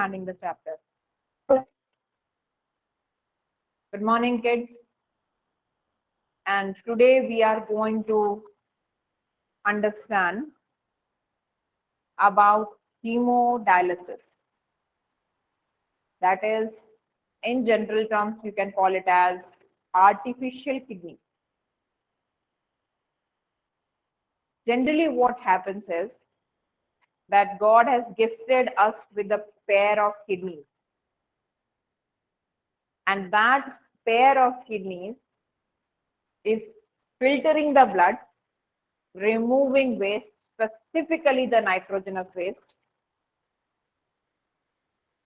understanding the chapter. Good morning, kids. And today we are going to understand about hemodialysis. That is, in general terms, you can call it as artificial kidney. Generally, what happens is that God has gifted us with a pair of kidneys. And that pair of kidneys is filtering the blood, removing waste, specifically the nitrogenous waste.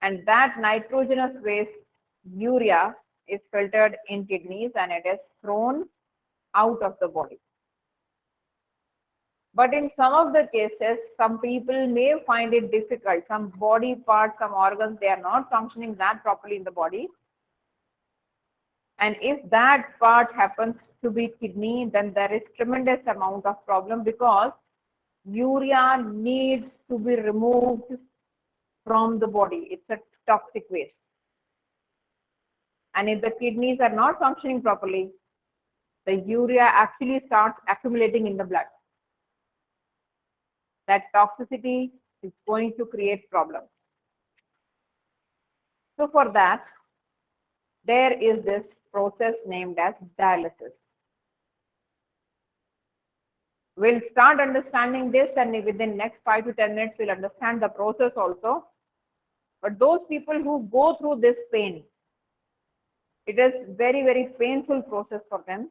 And that nitrogenous waste, urea, is filtered in kidneys and it is thrown out of the body. But in some of the cases, some people may find it difficult. Some body parts, some organs, they are not functioning that properly in the body. And if that part happens to be kidney, then there is tremendous amount of problem because urea needs to be removed from the body. It's a toxic waste. And if the kidneys are not functioning properly, the urea actually starts accumulating in the blood. That toxicity is going to create problems. So for that, there is this process named as dialysis. We'll start understanding this, and within next 5 to 10 minutes, we'll understand the process also. But those people who go through this pain, it is very, very painful process for them.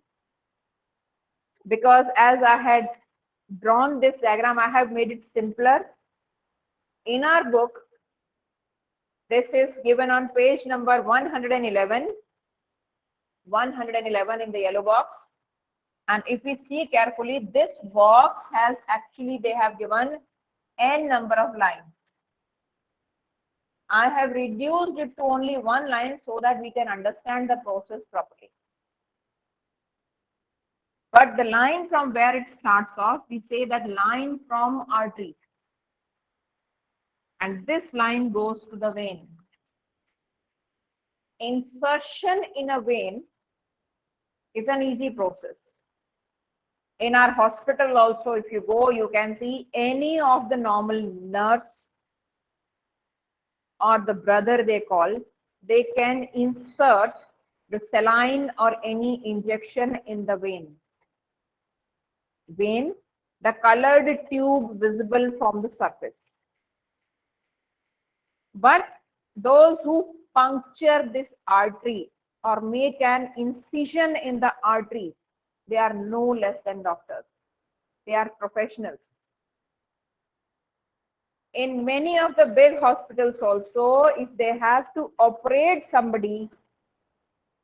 Because as I had drawn this diagram, I have made it simpler. In our book, this is given on page number 111. 111 in the yellow box. And if we see carefully, this box has actually, they have given n number of lines. I have reduced it to only one line so that we can understand the process properly. But the line from where it starts off, we say that line from artery. And this line goes to the vein. Insertion in a vein is an easy process. In our hospital also, if you go, you can see any of the normal nurse or the brother they call, they can insert the saline or any injection in the vein. Vein, the colored tube visible from the surface. But those who puncture this artery or make an incision in the artery, they are no less than doctors. They are professionals. In many of the big hospitals also, if they have to operate somebody,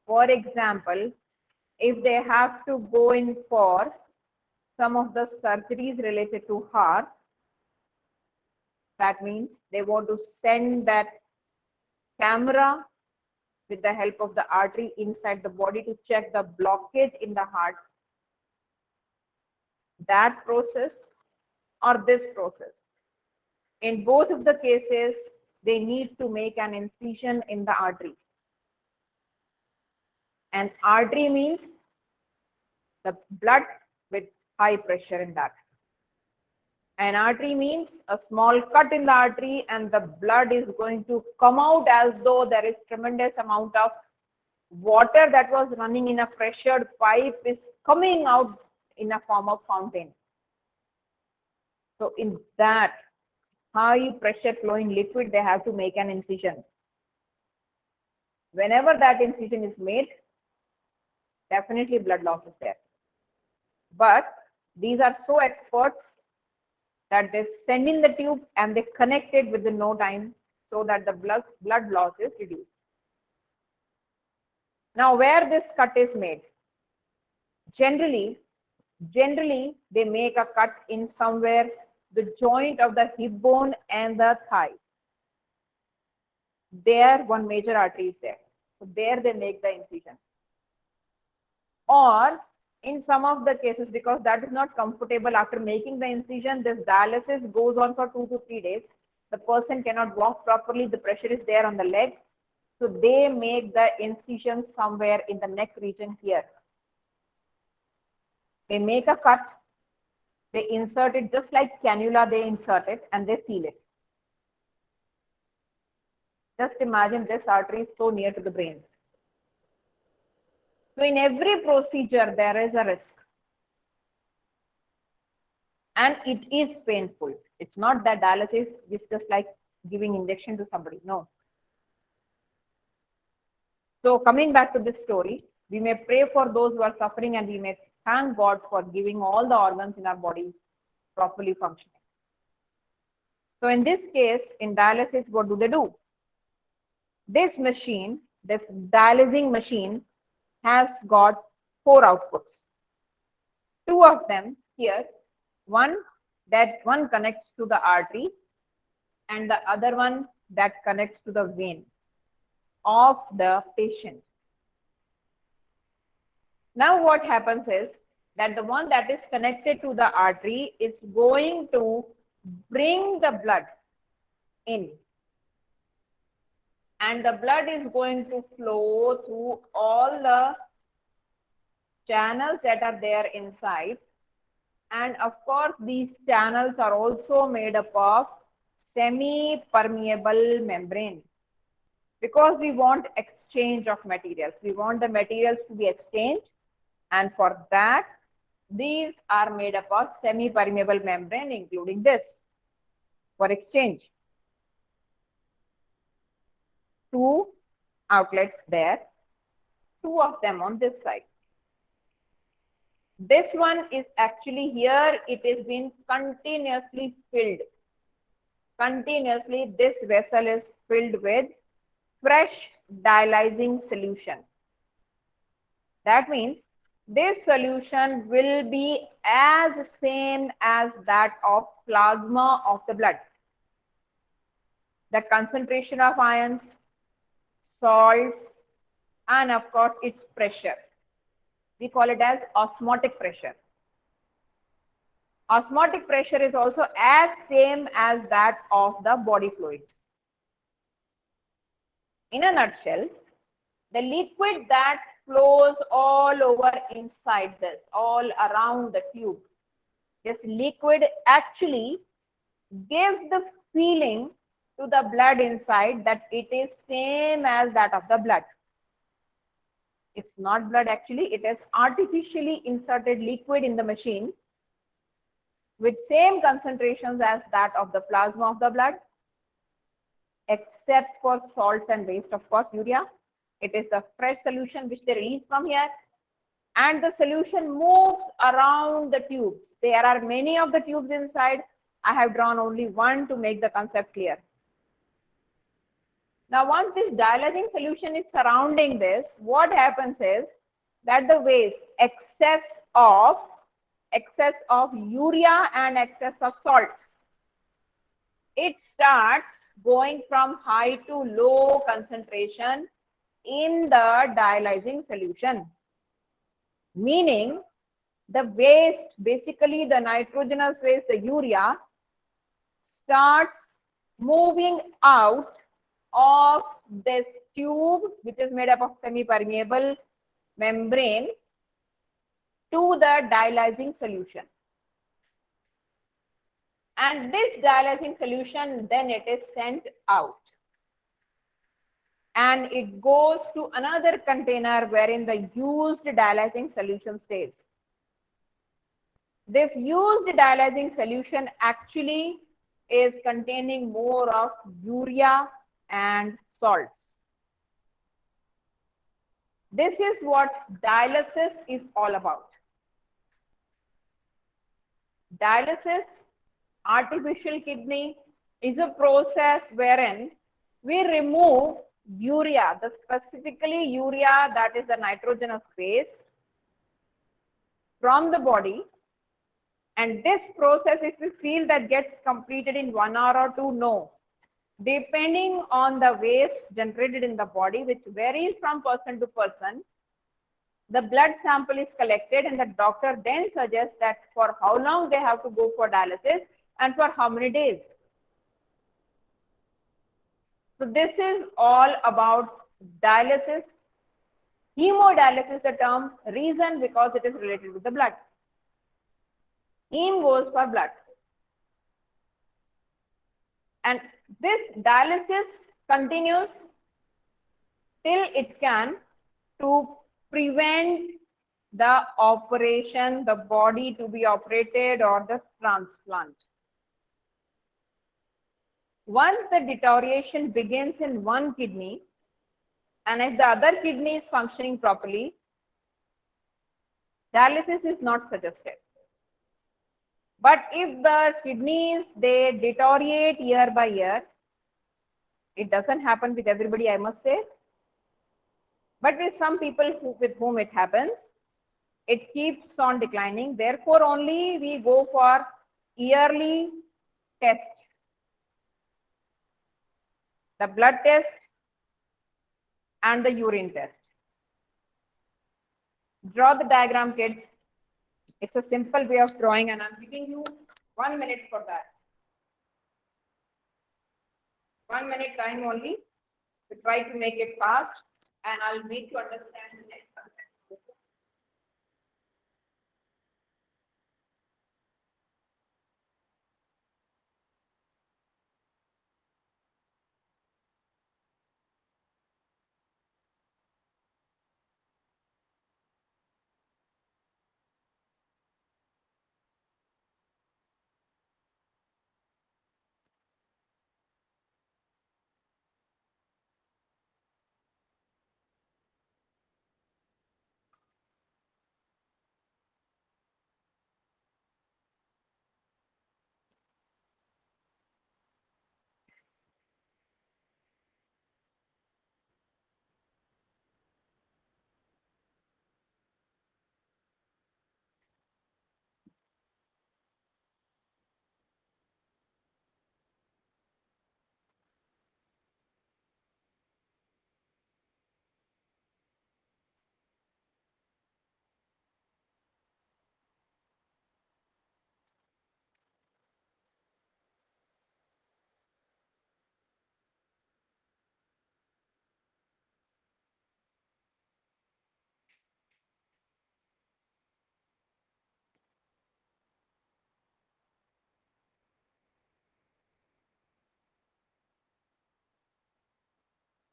for example, if they have to go in for some of the surgeries related to heart, that means they want to send that camera with the help of the artery inside the body to check the blockage in the heart. That process or this process. In both of the cases, they need to make an incision in the artery. And artery means the blood with high pressure in that. An artery means a small cut in the artery and the blood is going to come out as though there is tremendous amount of water that was running in a pressured pipe is coming out in a form of fountain. So in that high pressure flowing liquid, they have to make an incision. Whenever that incision is made, definitely blood loss is there. But these are so experts that they send in the tube and they connect it within no time so that the blood loss is reduced. Now, where this cut is made, generally they make a cut in somewhere the joint of the hip bone and the thigh. There, one major artery is there. So there they make the incision. Or in some of the cases, because that is not comfortable, after making the incision, this dialysis goes on for 2 to 3 days. the person cannot walk properly, the pressure is there on the leg. So they make the incision somewhere in the neck region here. They make a cut, they insert it just like cannula, they insert it and they seal it. Just imagine this artery is so near to the brain. So in every procedure, there is a risk. And it is painful. It's not that dialysis is just like giving injection to somebody. No. So coming back to this story, we may pray for those who are suffering and we may thank God for giving all the organs in our body properly functioning. So in this case, in dialysis, what do? This machine, this dialysing machine, has got 4 outputs. 2 of them here, one connects to the artery and the other one that connects to the vein of the patient. Now what happens is that the one that is connected to the artery is going to bring the blood in, and the blood is going to flow through all the channels that are there inside. And of course, these channels are also made up of semi-permeable membrane, because we want exchange of materials. We want the materials to be exchanged, and for that, these are made up of semi-permeable membrane, including this, for exchange. 2 outlets there, 2 of them on this side. This one is actually here, it is being continuously filled. Continuously, this vessel is filled with fresh dialysing solution. That means this solution will be as same as that of plasma of the blood. The concentration of ions, salts, and of course its pressure. We call it as osmotic pressure. Osmotic pressure is also as same as that of the body fluids. In a nutshell, the liquid that flows all over inside this, all around the tube, this liquid actually gives the feeling to the blood inside that it is same as that of the blood. It's not blood actually, it is artificially inserted liquid in the machine with same concentrations as that of the plasma of the blood, except for salts and waste, of course, urea. It is the fresh solution which they release from here, and the solution moves around the tubes. There are many of the tubes inside. I have drawn only one to make the concept clear. Now, once this dialysing solution is surrounding this, what happens is that the waste, excess of urea and excess of salts, it starts going from high to low concentration in the dialysing solution. Meaning the waste, basically the nitrogenous waste, the urea, starts moving out of this tube, which is made up of semi-permeable membrane, to the dialysing solution. And this dialysing solution, then it is sent out. And it goes to another container wherein the used dialysing solution stays. This used dialysing solution actually is containing more of urea and salts. This is what dialysis is all about. Dialysis, artificial kidney, is a process wherein we remove urea, specifically urea, that is the nitrogenous waste, from the body. And this process, if we feel that gets completed in 1 hour or 2, no. Depending on the waste generated in the body, which varies from person to person, the blood sample is collected and the doctor then suggests that for how long they have to go for dialysis and for how many days. So this is all about dialysis. Hemodialysis is the term, reason because it is related with the blood. Heme goes for blood. And this dialysis continues till it can to prevent the operation, the body to be operated or the transplant. Once the deterioration begins in one kidney, and if the other kidney is functioning properly, dialysis is not suggested. But if the kidneys, they deteriorate year by year, it doesn't happen with everybody, I must say, but with some people with whom it happens, it keeps on declining. Therefore, only we go for yearly test, the blood test and the urine test. Draw the diagram, kids. It's a simple way of drawing, and I'm giving you 1 minute for that. 1 minute time only to try to make it fast, and I'll make you understand the next concept.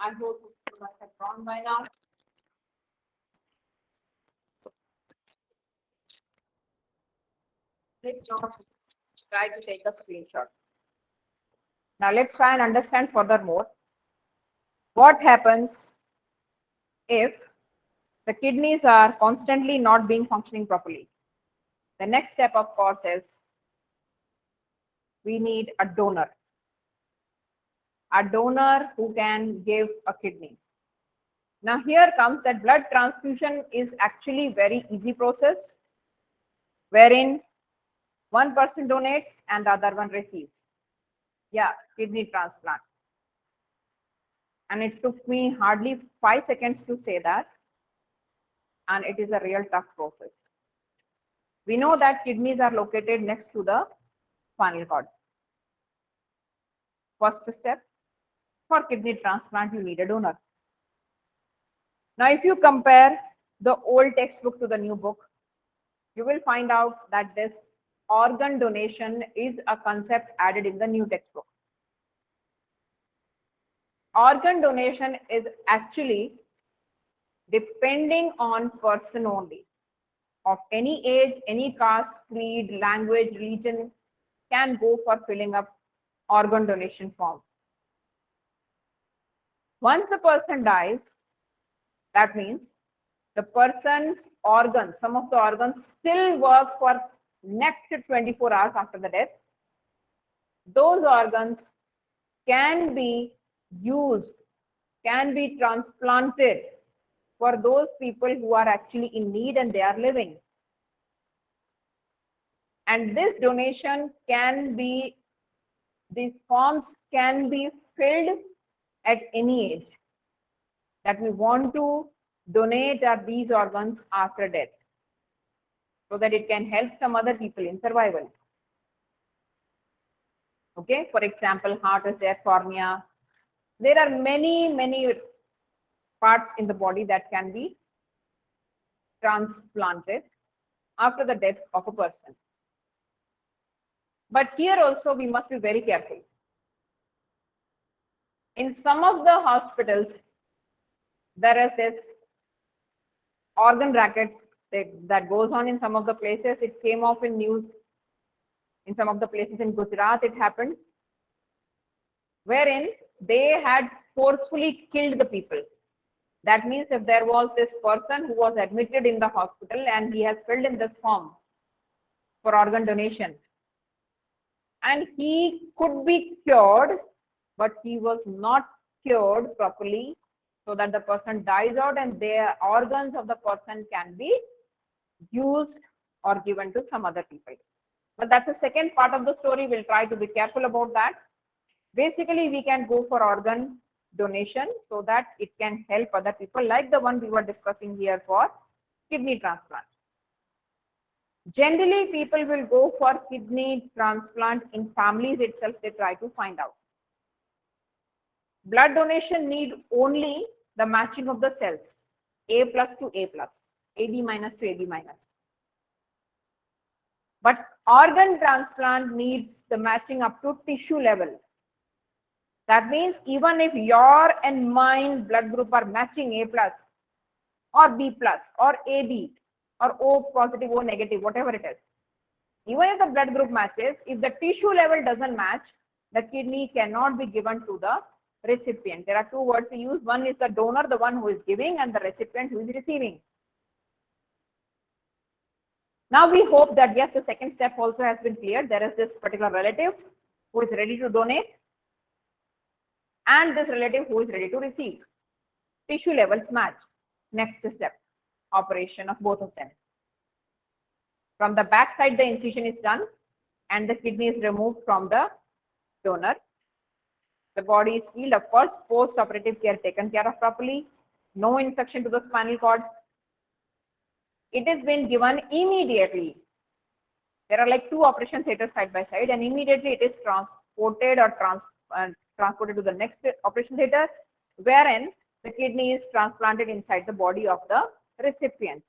I hope you must have drawn by now. If not, try to take a screenshot. Now let's try and understand furthermore what happens if the kidneys are constantly not being functioning properly. The next step, of course, is we need a donor who can give a kidney. Now here comes that blood transfusion is actually very easy process, wherein one person donates and the other one receives. Yeah, kidney transplant. And it took me hardly 5 seconds to say that. And it is a real tough process. We know that kidneys are located next to the spinal cord. First step, for kidney transplant, you need a donor. Now, if you compare the old textbook to the new book, you will find out that this organ donation is a concept added in the new textbook. Organ donation is actually depending on person only, of any age, any caste, creed, language, religion, can go for filling up organ donation form. Once the person dies, that means the person's organs, some of the organs still work for next 24 hours after the death. Those organs can be used, can be transplanted for those people who are actually in need and they are living. And this donation can be, these forms can be filled at any age that we want to donate these organs after death, so that it can help some other people in survival. Okay, for example, heart is there, cornea, There are many parts in the body that can be transplanted after the death of a person. But here also we must be very careful. In some of the hospitals, there is this organ racket that goes on in some of the places. It came off in news in some of the places in Gujarat. It happened wherein they had forcefully killed the people. That means if there was this person who was admitted in the hospital and he has filled in this form for organ donation, and he could be cured, but he was not cured properly, so that the person dies out and the organs of the person can be used or given to some other people. But that's the second part of the story. We'll try to be careful about that. Basically, we can go for organ donation so that it can help other people, like the one we were discussing here for kidney transplant. Generally, people will go for kidney transplant in families itself. They try to find out. Blood donation need only the matching of the cells, A plus to A plus, AB minus to AB minus. But organ transplant needs the matching up to tissue level. That means even if your and mine blood group are matching A plus or B plus or AB or O positive, O negative, whatever it is, even if the blood group matches, if the tissue level doesn't match, the kidney cannot be given to the recipient. There are two words we use. One is the donor, the one who is giving, and the recipient who is receiving. Now we hope that yes, the second step also has been cleared. There is this particular relative who is ready to donate and this relative who is ready to receive. Tissue levels match. Next step, operation of both of them. From the back side, the incision is done and the kidney is removed from the donor. The body is healed. Of course, post-operative care taken care of properly. No infection to the spinal cord. It is been given immediately. There are like two operation theaters side by side, and immediately it is transported or transported to the next operation theater, wherein the kidney is transplanted inside the body of the recipient.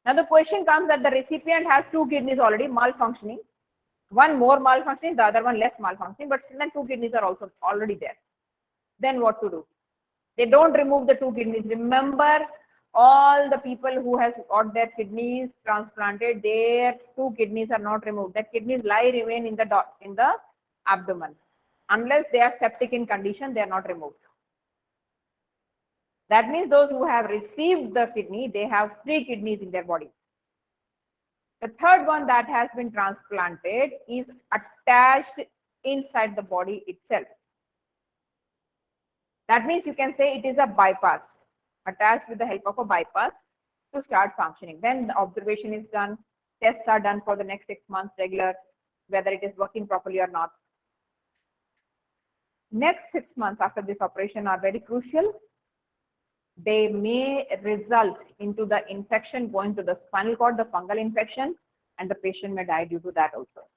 Now the question comes that the recipient has two kidneys already malfunctioning, one more malfunctioning, the other one less malfunctioning, but still then two kidneys are also already there. Then what to do? They don't remove the two kidneys. Remember, all the people who has got their kidneys transplanted, their two kidneys are not removed. The kidneys remain in the abdomen. Unless they are septic in condition, they are not removed. That means those who have received the kidney, they have three kidneys in their body. The third one that has been transplanted is attached inside the body itself. That means you can say it is a bypass, attached with the help of a bypass to start functioning. Then the observation is done, tests are done for the next 6 months regular, whether it is working properly or not. Next 6 months after this operation are very crucial. They may result into the infection going to the spinal cord, the fungal infection, and the patient may die due to that also.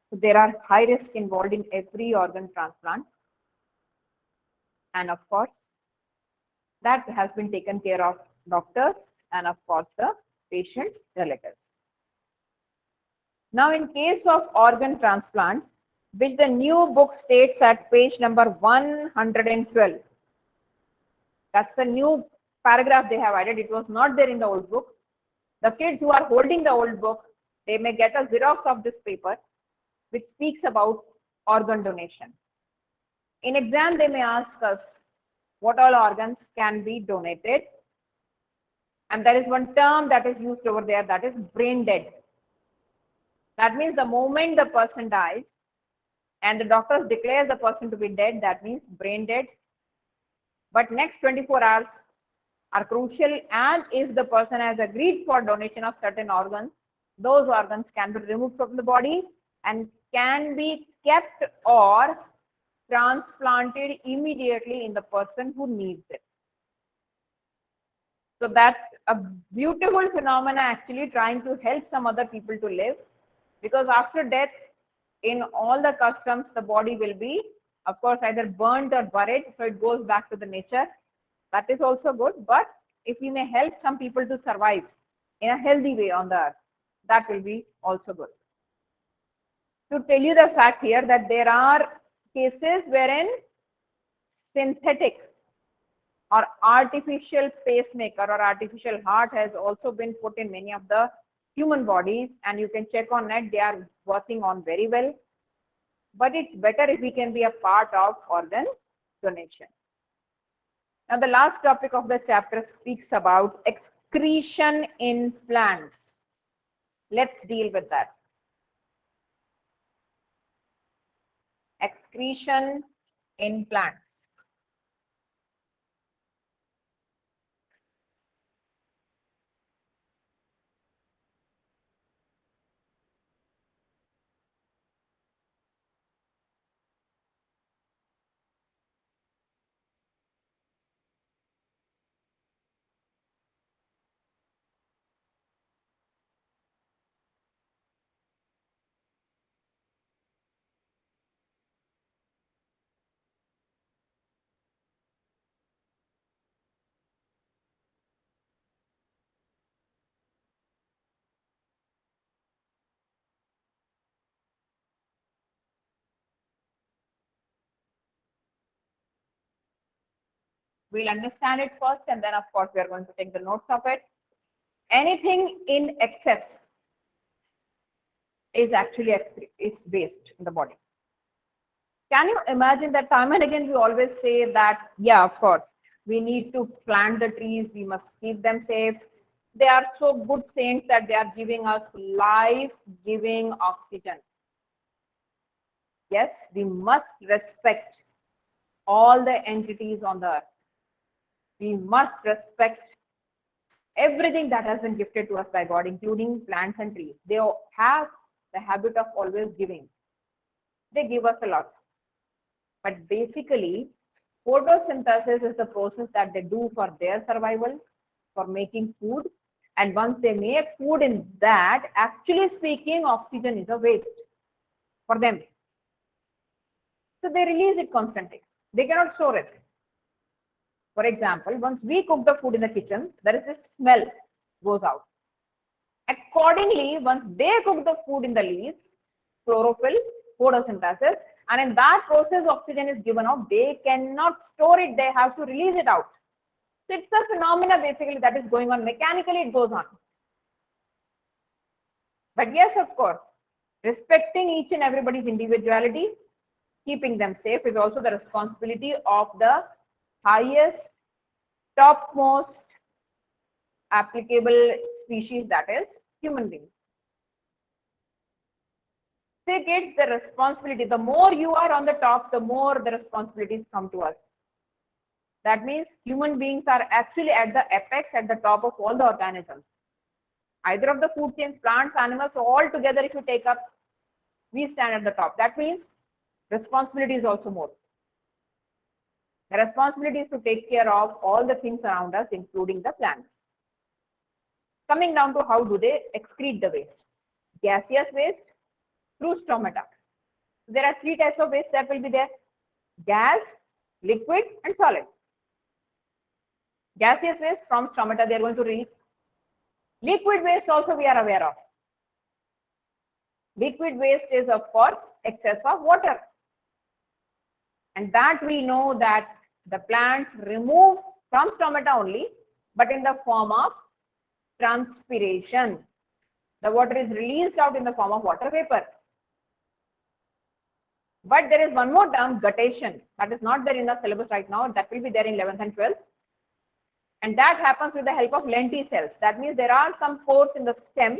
So there are high risks involved in every organ transplant. And of course, that has been taken care of doctors and of course the patient's relatives. Now in case of organ transplant, which the new book states at page number 112, that's the new paragraph they have added. It was not there in the old book. The kids who are holding the old book, they may get a Xerox of this paper, which speaks about organ donation. In exam, they may ask us what all organs can be donated. And there is one term that is used over there, that is brain dead. That means the moment the person dies and the doctors declare the person to be dead, that means brain dead. But next 24 hours are crucial, and if the person has agreed for donation of certain organs, those organs can be removed from the body and can be kept or transplanted immediately in the person who needs it. So that's a beautiful phenomena, actually trying to help some other people to live, because after death, in all the customs, the body will be Of course, either burnt or buried, so it goes back to the nature. That is also good. But if we may help some people to survive in a healthy way on the earth, that will be also good. To tell you the fact here that there are cases wherein synthetic or artificial pacemaker or artificial heart has also been put in many of the human bodies, and you can check on net, they are working on very well. But it's better if we can be a part of organ donation. Now, the last topic of the chapter speaks about excretion in plants. Let's deal with that. Excretion in plants. We'll understand it first, and then of course we are going to take the notes of it. Anything in excess is actually is waste in the body. Can you imagine that time and again we always say that, yeah, of course, we need to plant the trees, we must keep them safe. They are so good saints that they are giving us life-giving oxygen. Yes, we must respect all the entities on the earth. We must respect everything that has been gifted to us by God, including plants and trees. They have the habit of always giving. They give us a lot. But basically, photosynthesis is the process that they do for their survival, for making food. And once they make food in that, actually speaking, oxygen is a waste for them. So they release it constantly. They cannot store it. For example, once we cook the food in the kitchen, there is this smell goes out. Accordingly, once they cook the food in the leaves, chlorophyll, photosynthesis, and in that process, oxygen is given out. They cannot store it. They have to release it out. So it's a phenomena basically that is going on. Mechanically, it goes on. But yes, of course, respecting each and everybody's individuality, keeping them safe is also the responsibility of the highest, topmost applicable species, that is human beings. They get the responsibility. The more you are on the top, the more the responsibilities come to us. That means human beings are actually at the apex, at the top of all the organisms. Either of the food chains, plants, animals, all together, if you take up, we stand at the top. That means responsibility is also more. The responsibility is to take care of all the things around us, including the plants. Coming down to how do they excrete the waste? Gaseous waste through stomata. There are three types of waste that will be there: gas, liquid, and solid. Gaseous waste from stomata they are going to release. Liquid waste also we are aware of. Liquid waste is of course excess of water. And that we know that the plants remove from stomata only, but in the form of transpiration. The water is released out in the form of water vapor. But there is one more term, guttation, that is not there in the syllabus right now. That will be there in 11th and 12th. And that happens with the help of lenticels. That means there are some pores in the stem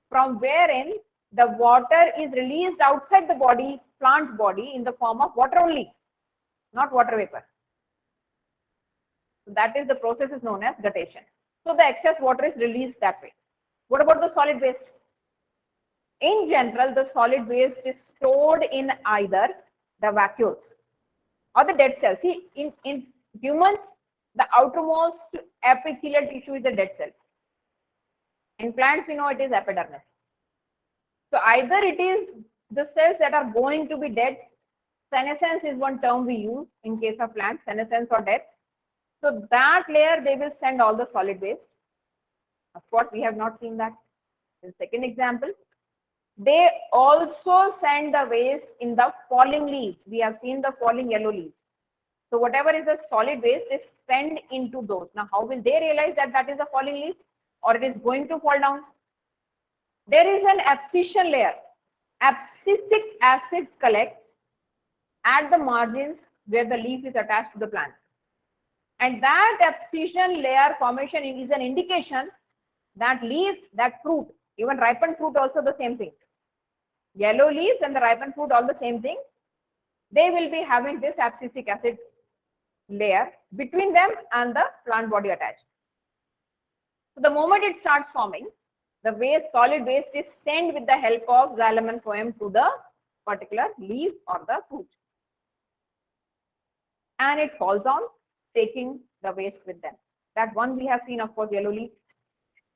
from wherein the water is released outside the body, plant body, in the form of water only, not water vapor. So that is the process is known as guttation. So the excess water is released that way. What about the solid waste? In general, the solid waste is stored in either the vacuoles or the dead cells. See, in humans, the outermost epithelial tissue is the dead cell. In plants, we know it is epidermis. So either it is the cells that are going to be dead, Senescence is one term we use in case of plants, senescence or death. So that layer, they will send all the solid waste. Of course, we have not seen that. The second example, they also send the waste in the falling leaves. We have seen the falling yellow leaves. So whatever is the solid waste is sent into those. Now, how will they realize that that is a falling leaf or it is going to fall down? There is an abscission layer. Abscisic acid collects at the margins where the leaf is attached to the plant. And that abscission layer formation is an indication that leaf, that fruit, even ripened fruit also the same thing. Yellow leaves and the ripened fruit all the same thing. They will be having this abscisic acid layer between them and the plant body attached. So the moment it starts forming, the waste, solid waste is sent with the help of xylem and phloem to the particular leaf or the fruit. And it falls on, taking the waste with them. That one we have seen, of course, yellow leaf.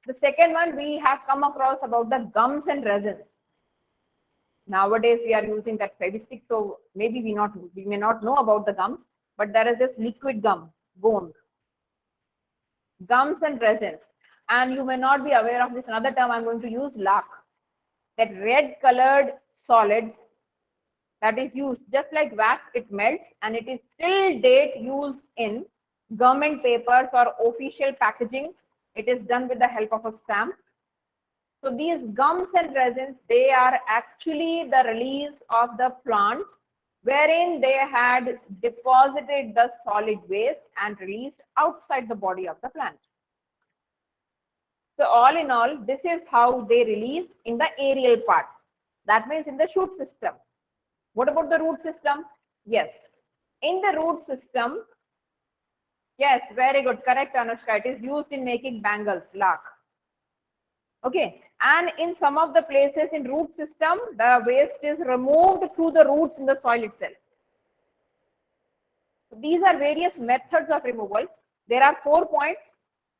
The second one we have come across about the gums and resins. Nowadays we are using that fevistick, so maybe we may not know about the gums, but there is this liquid gum, bone. Gums and resins. And you may not be aware of this another term I'm going to use, lac. That red colored solid that is used just like wax, it melts and it is till date used in government papers or official packaging. It is done with the help of a stamp. So these gums and resins, they are actually the release of the plants wherein they had deposited the solid waste and released outside the body of the plant. So all in all, this is how they release in the aerial part. That means in the shoot system. What about the root system? Yes. In the root system, yes, very good. Correct, Anushka. It is used in making bangles, lac. Okay. And in some of the places in root system, the waste is removed through the roots in the soil itself. So these are various methods of removal. There are 4 points.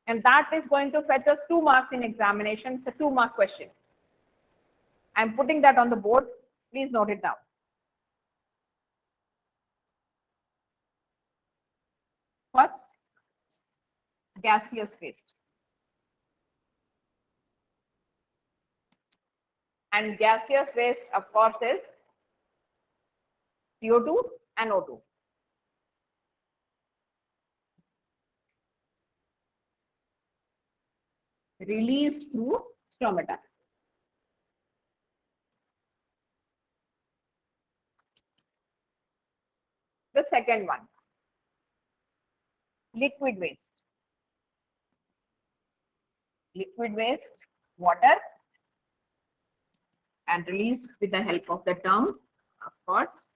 And that is going to fetch us 2 marks in examination. It's a 2-mark question. I'm putting that on the board. Please note it down. First, gaseous waste. And gaseous waste, of course, is CO2 and O2. Released through stomata. The second one, liquid waste. Liquid waste, water, and released with the help of the term, of course,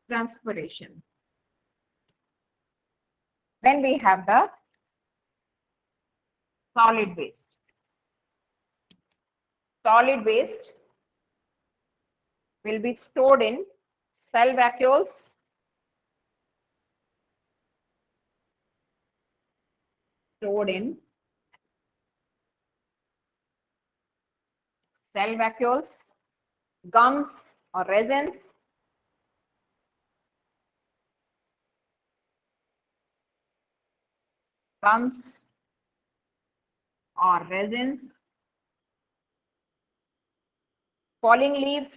transpiration. Then we have the solid waste. Solid waste will be stored in cell vacuoles, gums or resins, falling leaves,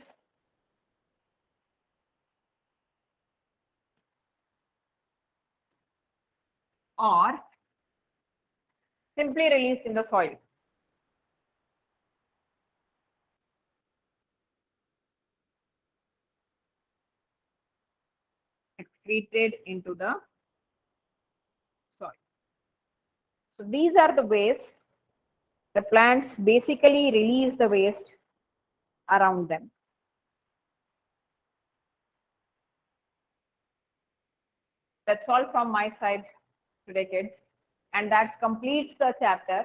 or simply released in the soil. Excreted into the soil. So these are the ways the plants basically release the waste around them. That's all from my side today, kids. And that completes the chapter.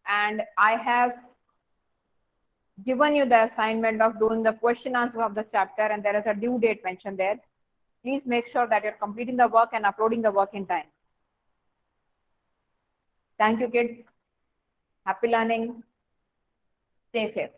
And I have given you the assignment of doing the question answer of the chapter, and there is a due date mentioned there. Please make sure that you're completing the work and uploading the work in time. Thank you, kids. Happy learning. Stay safe.